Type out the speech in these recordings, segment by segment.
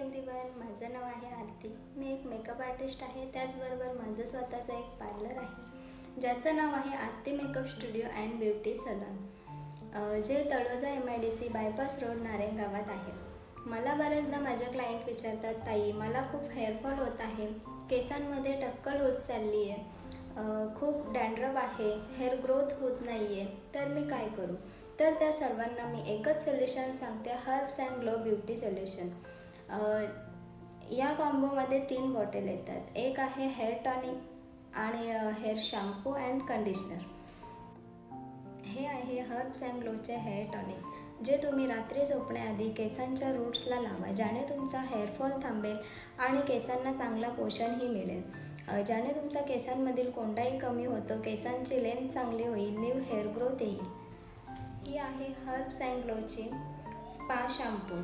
Everyone, माझं नाव आहे आरती। मी एक मेकअप आर्टिस्ट आहे। त्याचबरोबर माझं स्वतःचं एक पार्लर आहे ज्याचं नाव आहे Aarti makeup studio and beauty salon, जे Taloja MIDC bypass road Narayan गावात आहे। मला बऱ्याचदा माझे क्लायंट विचारतात, ताई मला खूप हेअरफॉल होत आहे, केसांमध्ये टक्कल होत चालली आहे, खूप डॅन्ड्रफ आहे, हेअर ग्रोथ होत नाही आहे, तर मी काय करू? तर त्या सर्वांना मी एकच सोल्युशन सांगते, herbs and glow beauty solution. या कॉम्बोमध्ये 3 बॉटल येतात। एक आहे हेअर टॉनिक आणि हेअर शॅम्पू अँड कंडिशनर। हे आहे हर्ब्स अँड ग्लोचे हेअर टॉनिक, जे तुम्ही रात्री झोपण्याआधी केसांच्या रूट्सला लावा, ज्याने तुमचा हेअरफॉल थांबेल आणि केसांना चांगला पोषणही मिळेल, ज्याने तुमच्या केसांमधील कोंडाही कमी होतो, केसांची लेंथ चांगली होईल, न्यू हेअर ग्रोथ येईल। ही आहे हर्ब्स अँड ग्लोची स्पा शॅम्पू।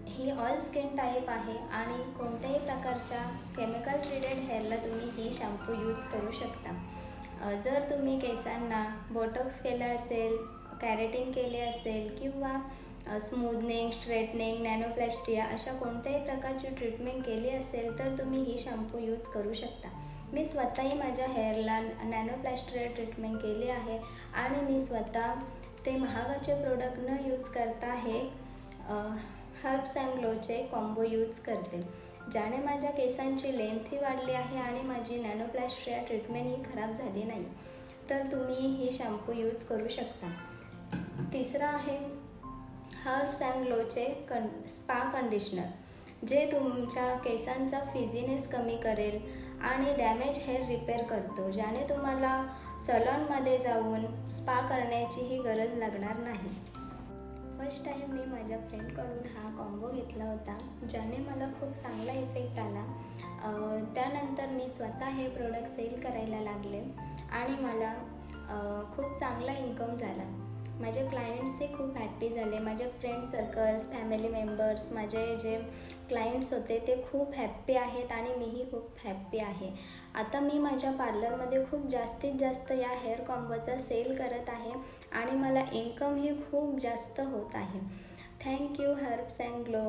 ही ऑल स्किन टाईप आहे आणि कोणत्याही प्रकारच्या केमिकल ट्रीटेड हेअरला तुम्ही ही शॅम्पू यूज करू शकता। जर तुम्ही केसांना बोटॉक्स केलं असेल, कॅरेटिन केले असेल किंवा स्मूदनिंग, स्ट्रेटनिंग, नॅनोप्लास्टिया अशा कोणत्याही प्रकारची ट्रीटमेंट केली असेल तर तुम्ही ही शॅम्पू यूज करू शकता। मी स्वतःही माझ्या हेअरला नॅनोप्लास्टिया ट्रीटमेंट केली आहे आणि मी स्वतः ते महागाचे प्रोडक्ट न यूज करता हे हर्ब्स अँड ग्लोचे कॉम्बो यूज करते, ज्याने माझ्या केसांची लेंथही वाढली आहे आणि माझी नॅनोप्लास्टिया ट्रीटमेंटही खराब झाली नाही। तर तुम्ही ही शॅम्पू यूज करू शकता। तिसरं आहे हर्ब्स अँड ग्लोचे स्पा कंडिशनर, जे तुमच्या केसांचा फिझीनेस कमी करेल आणि डॅमेज हेअर रिपेअर करतो, ज्याने तुम्हाला सलॉनमध्ये जाऊन स्पा करण्याचीही गरज लागणार नाही। फर्स्ट टाईम मी माझ्या फ्रेंडकडून हा कॉम्बो घेतला होता, ज्याने मला खूप चांगला इफेक्ट आला। त्यानंतर मी स्वतः हे प्रोडक्ट सेल करायला लागले आणि मला खूप चांगला इन्कम झाला। माझे क्लायंट्सही खूप हॅप्पी झाले, माझे फ्रेंड सर्कल्स, फॅमिली मेंबर्स, माझे जे क्लायंट्स होते ते खूप हॅप्पी आहेत आणि मीही खूप हॅप्पी आहे। आता मी माझ्या पार्लरमध्ये खूप जास्तीत जास्त या हेअर कॉम्बोचा सेल करत आहे आणि मला इन्कमही खूप जास्त होत आहे। Thank you herbs and glow.